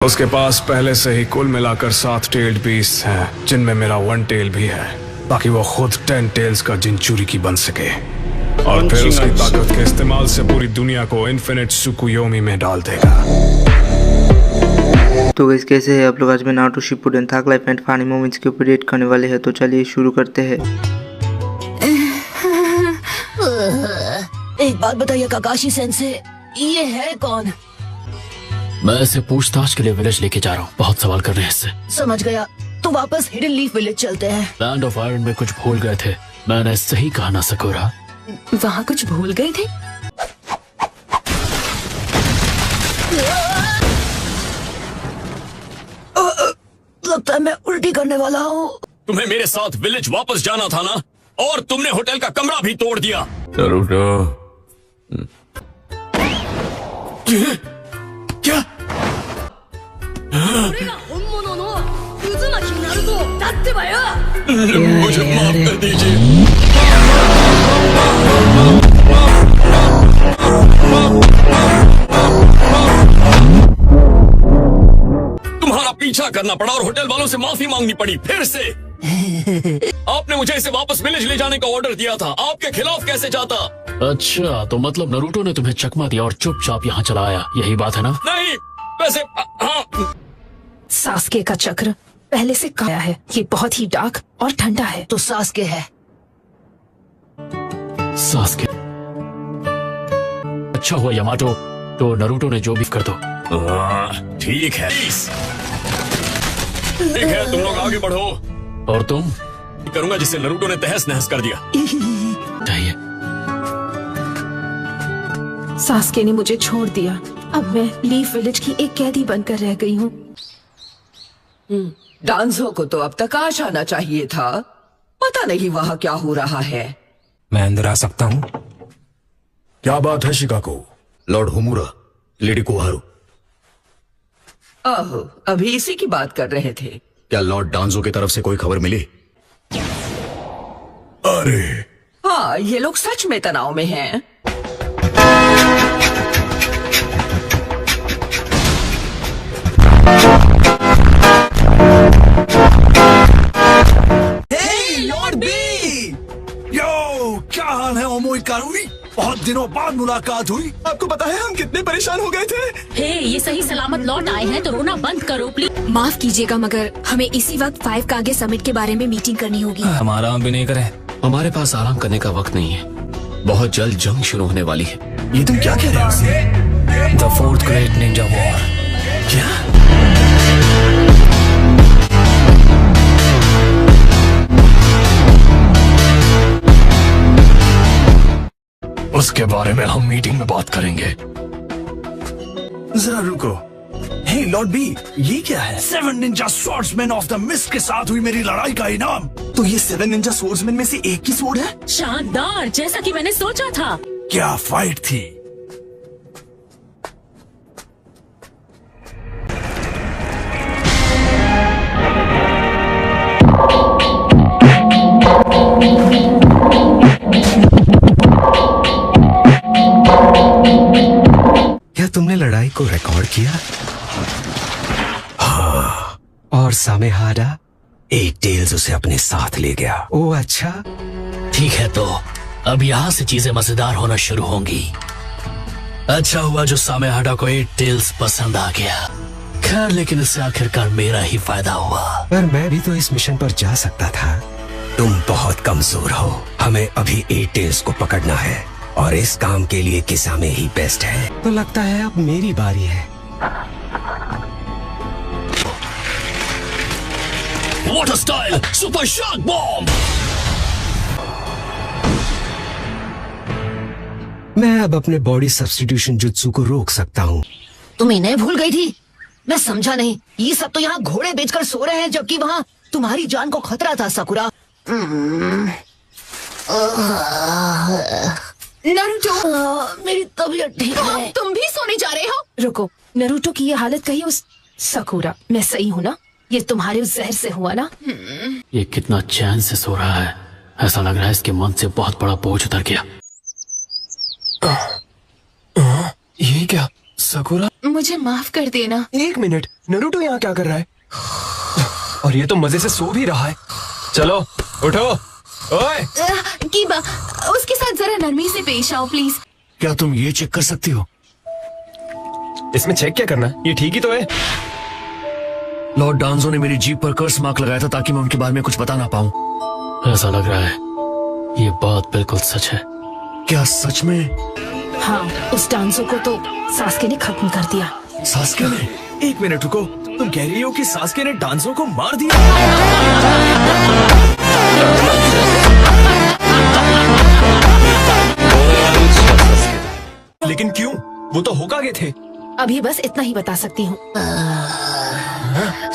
उसके पास पहले से ही कुल मिलाकर 7 टेल्ड बीस्ट हैं, जिनमें मेरा 1 टेल भी है, ताकि वो खुद 10 टेल्स का जिंचुरी की बन सके और फिर उसकी ताकत के इस्तेमाल से पूरी दुनिया को इन्फिनिट सुकुयोमी में डाल देगा। तो गाइस कैसे है आप लोग। आज मैं नारुतो शिपुडेन थक लाइफ एंड फनी मोमेंट्स के ऊपर रेट करने वाले हैं, तो चलिए शुरू करते हैं। एक बात बताइए काकाशी सेंसे, ये है कौन? मैं इसे पूछताछ के लिए विलेज लेके जा रहा हूँ। बहुत सवाल कर रहे हैं इससे। समझ गया, तो वापस हिडन लीफ विलेज चलते हैं। लैंड ऑफ आयरन में कुछ भूल गए थे। मैंने सही कहा ना सकुरा? वहाँ कुछ भूल गए थे? लगता है मैं उल्टी करने वाला हूँ। तुम्हें मेरे साथ विलेज वापस जाना था ना, और तुमने होटल का कमरा भी तोड़ दिया। क्या? मुझे माफ कर दीजिए। तुम्हारा पीछा करना पड़ा और होटल वालों से माफी मांगनी पड़ी फिर से। आपने मुझे इसे वापस विलेज ले जाने का ऑर्डर दिया था, आपके खिलाफ कैसे जाता? अच्छा, तो मतलब नरूटो ने तुम्हें चकमा दिया और चुपचाप यहाँ चला आया, यही बात है ना? नहीं, वैसे हाँ। सास्के का चक्र पहले से काया है, ये बहुत ही डार्क और ठंडा है। तो सास्के है। सास्के। अच्छा हुआ यामाटो, तो नरूटो ने जो भी कर दो। ठीक है। ठीक है, तुम लोग आगे बढ़ो। और तुम? करूंगा जिसे नरूटो ने तहस नहस कर दिया। चाहिए। सास्के ने मुझे छोड़ दिया, अब मैं लीफ विलेज की एक कैदी बनकर रह गई हूँ। डांसो को तो अब तक आ जाना चाहिए था, पता नहीं वहाँ क्या हो रहा है। मैं अंदर आ सकता हूँ? क्या बात है शिकाको? Lord होमुरा, lady कोहारू। आहो, अभी इसी की बात कर रहे थे। क्या लॉर्ड डांजो की तरफ से कोई खबर मिली? अरे हाँ, ये लोग सच में तनाव में हैं। Lord B! यो, क्या हाल है ओमोई कारुई? बहुत दिनों बाद मुलाकात हुई। आपको पता है हम कितने परेशान हो गए थे। हे, ये सही सलामत लौट आए हैं तो रोना बंद करो प्लीज। माफ कीजिएगा मगर हमें इसी वक्त 5 का आगे समिट के बारे में मीटिंग करनी होगी। हम आराम भी नहीं करें। हमारे पास आराम करने का वक्त नहीं है, बहुत जल्द जंग शुरू होने वाली है। ये तुम क्या कह रहे हो? The 4th great Ninja war. क्या? उसके बारे में हम मीटिंग में बात करेंगे। जरा रुको। हे लॉर्ड बी, ये क्या है? 7 Ninja swordsman of the mist के साथ हुई मेरी लड़ाई का इनाम। तो ये 7 निंजा स्वॉर्ड्समैन में से एक की स्वॉर्ड है? शानदार, जैसा कि मैंने सोचा था। क्या फाइट थी। क्या तुमने लड़ाई को रिकॉर्ड किया? हाँ। और सामेहारा 8 टेल्स उसे अपने साथ ले गया। ओ अच्छा, ठीक है, तो अब यहाँ से चीजें मजेदार होना शुरू होंगी। अच्छा हुआ जो सामेहारा को 8 टेल्स पसंद आ गया। खैर, लेकिन इससे आखिरकार मेरा ही फायदा हुआ। पर मैं भी तो इस मिशन पर जा सकता था। तुम बहुत कमजोर हो, हमें अभी 8 टेल्स को पकड़ना है और इस काम के लिए किसामे ही बेस्ट है। तो लगता है अब मेरी बारी है। What a style! Super shock bomb! मैं अब अपने बॉडी सब्स्टिट्यूशन जुत्सु को रोक सकता हूँ। तुम इन्हें भूल गई थी? मैं समझा नहीं। ये सब तो यहाँ घोड़े बेचकर सो रहे हैं, जबकि वहाँ तुम्हारी जान को खतरा था साकुरा। नरूटो, मेरी तबीयत ठीक है। तुम भी सोने जा रहे हो? रुको, नरूटो की ये हालत कहीं उस साकुरा, मैं सही हूँ ना? ये तुम्हारे उस जहर से हुआ ना? ये कितना चैन से सो रहा है, ऐसा लग रहा है इसके मन से बहुत बड़ा बोझ उतर गया। ये क्या? सकुरा, मुझे माफ कर देना। 1 मिनट, नरूटो यहाँ क्या कर रहा है? और ये तो मजे से सो भी रहा है। चलो उठो। ओए कीबा, उसके साथ जरा नरमी से पेश आओ प्लीज। क्या तुम ये चेक कर सकती हो? इसमें चेक क्या करना है? ये ठीक ही तो है। लॉर्ड डांजो ने मेरी जीप पर कर्स मार्क लगाया था ताकि मैं उनके बारे में कुछ बता ना पाऊं। ऐसा लग रहा है ये बात बिल्कुल सच है। क्या सच में? हाँ, उस डांसो को तो सास्के ने खत्म कर दिया। सास्के ने? 1 मिनट रुको, तुम कह रही हो कि सास्के ने डांसो को मार दिया? लेकिन क्यों? वो तो होकागे थे। अभी बस इतना ही बता सकती हूँ।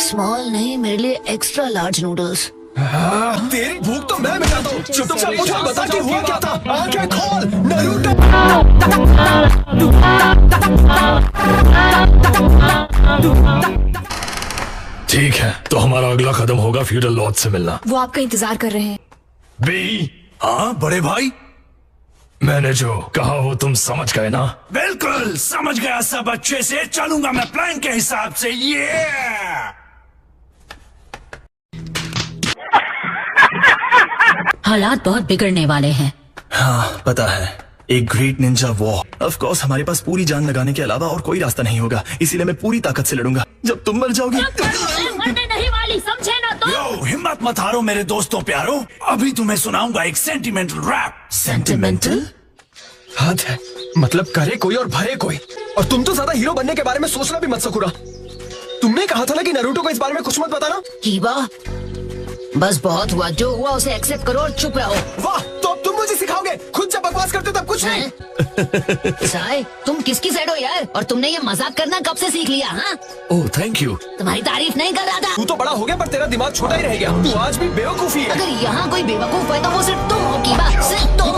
स्मॉल नहीं, मेरे लिए एक्स्ट्रा लार्ज नूडल्स। तेरी भूख तो मैं मिटाता हूँ। चुपचाप मुझे बता कि हुआ क्या था। आंखें खोल नरूटो। ठीक है, तो हमारा अगला कदम होगा फ्यूडल लॉर्ड से मिलना। वो आपका इंतजार कर रहे हैं। बी, हाँ बड़े भाई, मैंने जो कहा वो तुम समझ गए ना? बिल्कुल समझ गया। सब अच्छे से चलूंगा मैं प्लान के हिसाब से। ये हालात बहुत बिगड़ने वाले हैं। हाँ पता है, एक great Ninja war. Of course हमारे पास पूरी जान लगाने के अलावा और कोई रास्ता नहीं होगा, इसीलिए मैं पूरी ताकत से लड़ूंगा। जब तुम मर जाओगी मरने नहीं वाली, समझे ना तुम? यो, हिम्मत मत हारो मेरे दोस्तों प्यारो। अभी तुम्हें सुनाऊंगा एक सेंटिमेंटल रैप। सेंटिमेंटल? हद है, मतलब करे कोई और भरे कोई। और तुम तो ज्यादा हीरो बनने के बारे में सोचना भी मत सकुरा। तुमने कहा था ना कि नरूटो को इस बारे में कुछ मत बताना। कीबा, बस बहुत हुआ, जो हुआ उसे एक्सेप्ट करो और चुप रहो। वाह, तो अब तुम मुझे सिखाओगे? खुद जब बकवास करते हो तब कुछ नहीं। साय, तुम किसकी साइड हो यार? और तुमने ये मजाक करना कब से सीख लिया? हाँ, ओह थैंक यू। तुम्हारी तारीफ नहीं कर रहा था। तू तो बड़ा हो गया पर तेरा दिमाग छोटा ही रह गया। तू आज भी बेवकूफी है। अगर यहाँ कोई बेवकूफ है तो वो सिर्फ तुम हो कीबा, सिर्फ तुम।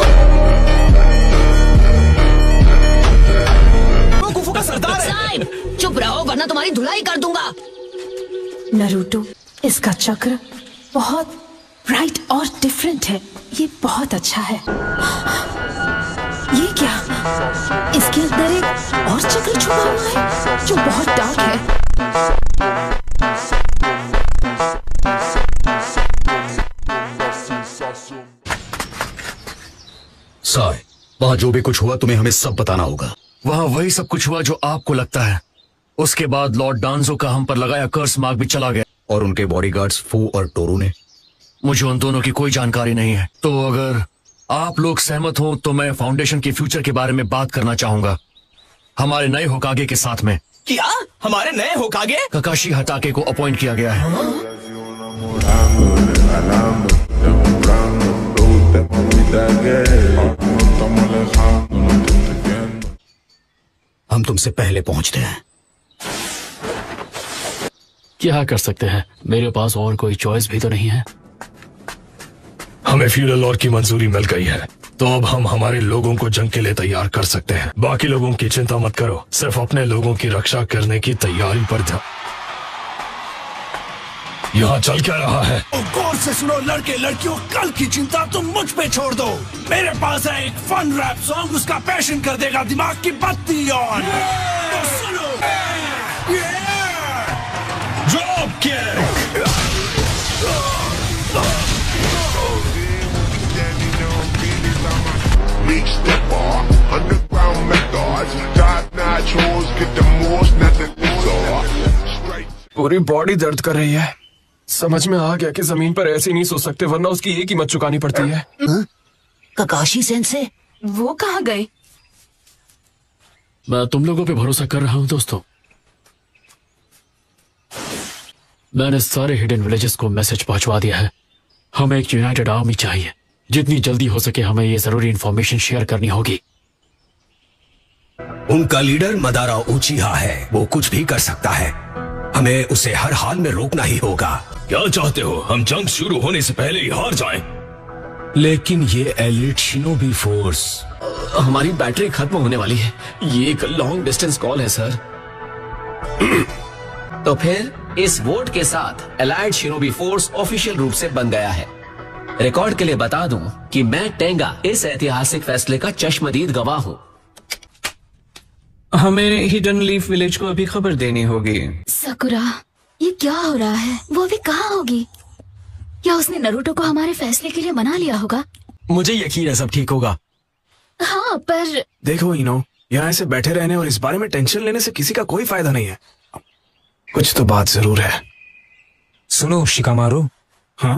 बेवकूफों का सरदार है। साहिब, चुप रहो वरना तुम्हारी धुलाई कर दूंगा। नरूटो, इसका चक्र बहुत ब्राइट और डिफरेंट है। ये बहुत अच्छा है। ये क्या? इसके अंदर एक और चक्र छुपा हुआ है जो बहुत डार्क है। साय, वहाँ जो भी कुछ हुआ तुम्हें हमें सब बताना होगा। वहाँ वही सब कुछ हुआ जो आपको लगता है। उसके बाद लॉर्ड डांजो का हम पर लगाया कर्स मार्क भी चला गया। और उनके बॉडीगार्ड्स फू और टोरू ने? मुझे उन दोनों की कोई जानकारी नहीं है। तो अगर आप लोग सहमत हो तो मैं फाउंडेशन के फ्यूचर के बारे में बात करना चाहूंगा, हमारे नए होकागे के साथ में। क्या? हमारे नए होकागे? ककाशी हटाके को अपॉइंट किया गया है। हम तुमसे पहले पहुंचते हैं। क्या कर सकते हैं, मेरे पास और कोई चॉइस भी तो नहीं है। हमें फ्यूडल लॉर्ड की मंजूरी मिल गई है, तो अब हम हमारे लोगों को जंग के लिए तैयार कर सकते हैं। बाकी लोगों की चिंता मत करो, सिर्फ अपने लोगों की रक्षा करने की तैयारी पर ध्यान। यहाँ चल क्या रहा है? गौर से सुनो लड़के लड़कियों, कल की चिंता तुम मुझ पे छोड़ दो। मेरे पास है एक फन रैप सॉन्ग, उसका पैशन कर देगा दिमाग की बत्ती ऑन। तो सुनो। Drop kick. Big stepper, underground methods, top notch hoes, get the most, not the resort. पूरी बॉडी दर्द कर रही है। समझ में आ गया कि जमीन पर ऐसे नहीं सो सकते, वरना उसकी एक कीमत चुकानी पड़ती है। ककाशी सेंसे, वो कहाँ गए? मैं तुम लोगों पे भरोसा कर रहा हूँ दोस्तों। मैंने सारे हिडन विलेजेस को मैसेज पहुंचवा दिया है। हमें एक यूनाइटेड आर्मी चाहिए। जितनी जल्दी हो सके हमें ये जरूरी इंफॉर्मेशन शेयर करनी होगी। उनका लीडर मदारा उचिहा है, वो कुछ भी कर सकता है। हमें उसे हर हाल में रोकना ही होगा। क्या चाहते हो, हम जंग शुरू होने से पहले ही हार जाएं? लेकिन ये एलिट शिनोबी फोर्स। हमारी बैटरी खत्म होने वाली है। ये एक लॉन्ग डिस्टेंस कॉल है सर। तो फिर इस वोट के साथ एलाइड शिनोबी फोर्स ऑफिशियल रूप से बन गया है। रिकॉर्ड के लिए बता दूं कि मैं टेंगा इस ऐतिहासिक फैसले का चश्मदीद गवाह हूं। हमें हिडन लीफ विलेज को अभी खबर देनी होगी। सकुरा, ये क्या हो रहा है? वो अभी कहाँ होगी? क्या उसने नरूटो को हमारे फैसले के लिए मना लिया होगा? मुझे यकीन है सब ठीक होगा। हाँ, पर देखो इनो, यहाँ ऐसे बैठे रहने और इस बारे में टेंशन लेने से किसी का कोई फायदा नहीं है। कुछ तो बात जरूर है। सुनो शिकामारू। हाँ,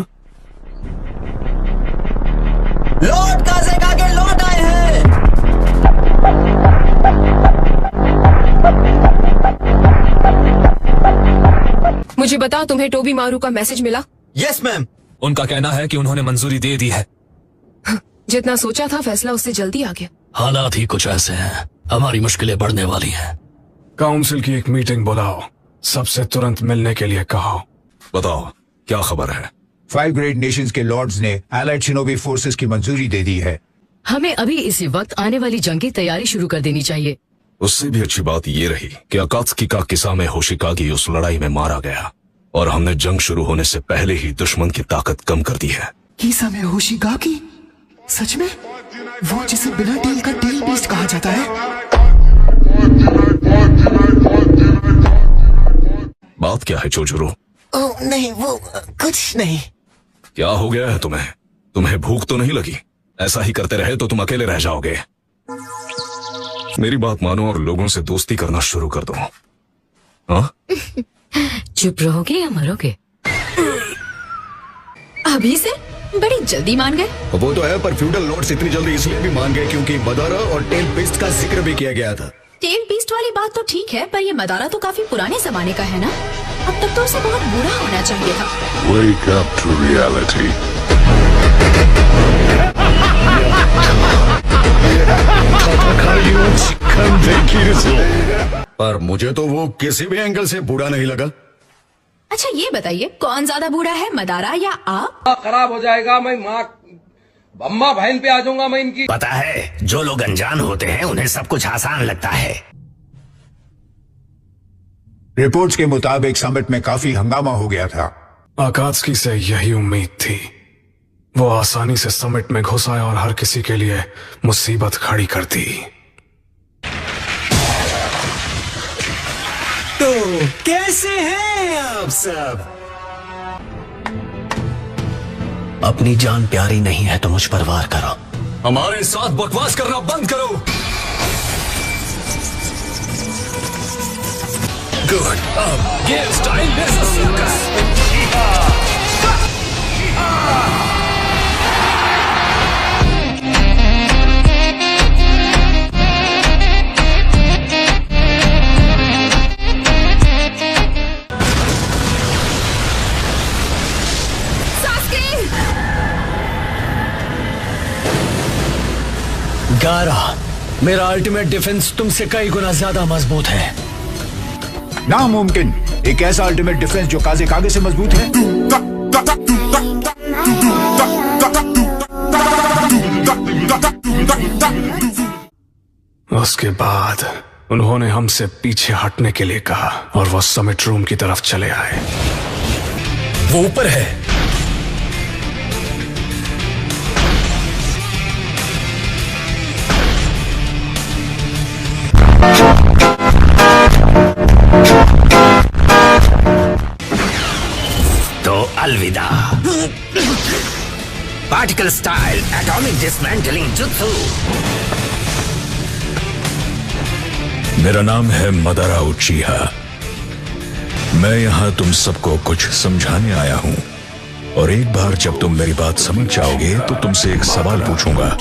लॉर्ड काज़ेकागे लौट आए हैं। मुझे बता, तुम्हें टोबी मारू का मैसेज मिला? यस मैम, उनका कहना है कि उन्होंने मंजूरी दे दी है। जितना सोचा था फैसला उससे जल्दी आ गया। हालात ही कुछ ऐसे हैं, हमारी मुश्किलें बढ़ने वाली हैं। काउंसिल की एक मीटिंग बुलाओ, सबसे तुरंत मिलने के लिए कहो। बताओ क्या खबर है? 5 ग्रेट नेशंस के लॉर्ड्स ने एलाइड शिनोबी फोर्सेस की मंजूरी दे दी है। हमें अभी इसी वक्त आने वाली जंग की तैयारी शुरू कर देनी चाहिए। उससे भी अच्छी बात ये रही कि अकात्सुकी का किसा में होशिकागी उस लड़ाई में मारा गया और हमने जंग शुरू होने से पहले ही दुश्मन की ताकत कम कर दी है। किसा में होशिकागी? सच में? वो जिसे बिना टेल का टेल बीस्ट कहा जाता है? बात क्या है चोजुरो? नहीं, वो कुछ नहीं। क्या हो गया है तुम्हें? तुम्हें भूख तो नहीं लगी? ऐसा ही करते रहे तो तुम अकेले रह जाओगे। मेरी बात मानो और लोगों से दोस्ती करना शुरू कर दो। हाँ? चुप रहोगे या मरोगे? अभी से बड़ी जल्दी मान गए। वो तो है, पर फ्यूडल लॉर्ड्स इतनी जल्दी इसलिए भी मान गए क्योंकि मदारा और टेल बीस्ट का जिक्र भी किया गया था। टेल बीस्ट वाली बात तो ठीक है, पर ये मदारा तो काफी पुराने जमाने का है ना। अब तक तो उसे बहुत बुरा होना चाहिए था। Wake up to reality. पर मुझे तो वो किसी भी एंगल से बुरा नहीं लगा। अच्छा ये बताइए, कौन ज्यादा बूढ़ा है, मदारा या आप? खराब हो जाएगा, मैं माँ अम्मा बहन पे आ जाऊंगा मैं इनकी। पता है, जो लोग अनजान होते हैं उन्हें सब कुछ आसान लगता है। रिपोर्ट्स के मुताबिक समिट में काफी हंगामा हो गया था। अकात्सुकी से यही उम्मीद थी। वो आसानी से समिट में घुस आया और हर किसी के लिए मुसीबत खड़ी कर दी। तो कैसे हैं आप सब? अपनी जान प्यारी नहीं है तो मुझ पर वार करो। हमारे साथ बकवास करना बंद करो। गुड, अब गेम स्टाइल लेजर सर्कस। गारा, मेरा अल्टीमेट डिफेंस तुमसे कई गुना ज्यादा मजबूत है। नामुमकिन, एक ऐसा अल्टीमेट डिफेंस जो काज़ेकागे से मजबूत है। उसके बाद उन्होंने हमसे पीछे हटने के लिए कहा और वो समिट रूम की तरफ चले आए। वो ऊपर है। तो अलविदा। Particle style atomic dismantling jutsu. मेरा नाम है मदारा उचिहा। मैं यहाँ तुम सबको कुछ समझाने आया हूँ और एक बार जब तुम मेरी बात समझ जाओगे तो तुमसे एक सवाल पूछूंगा।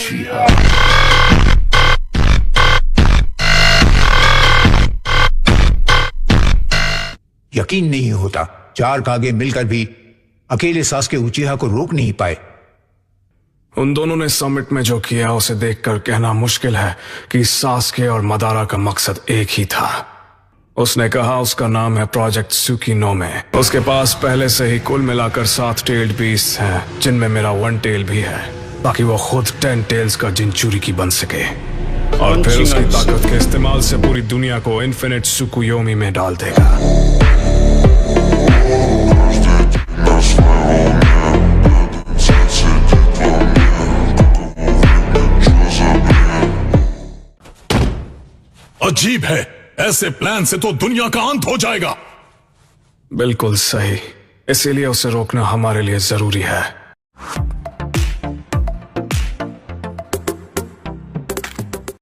यकीन नहीं होता, 4 कागे मिलकर भी अकेले सास्के उचिहा को रोक नहीं पाए। उन दोनों ने समिट में जो किया उसे देखकर कहना मुश्किल है कि सास्के और मदारा का मकसद एक ही था। उसने कहा उसका नाम है प्रोजेक्ट सुकिनोमे। उसके पास पहले से ही कुल मिलाकर 7 टेल्ड बीस्ट हैं, जिनमें मेरा 1 टेल भी है, ताकि वो खुद 10 टेल्स का जिंचुरी की बन सके और फिर उसकी ताकत के इस्तेमाल से पूरी दुनिया को इन्फिनिट सुकुयोमी में डाल देगा। अजीब है। ऐसे प्लान से तो दुनिया का अंत हो जाएगा। बिल्कुल सही, इसीलिए उसे रोकना हमारे लिए जरूरी है।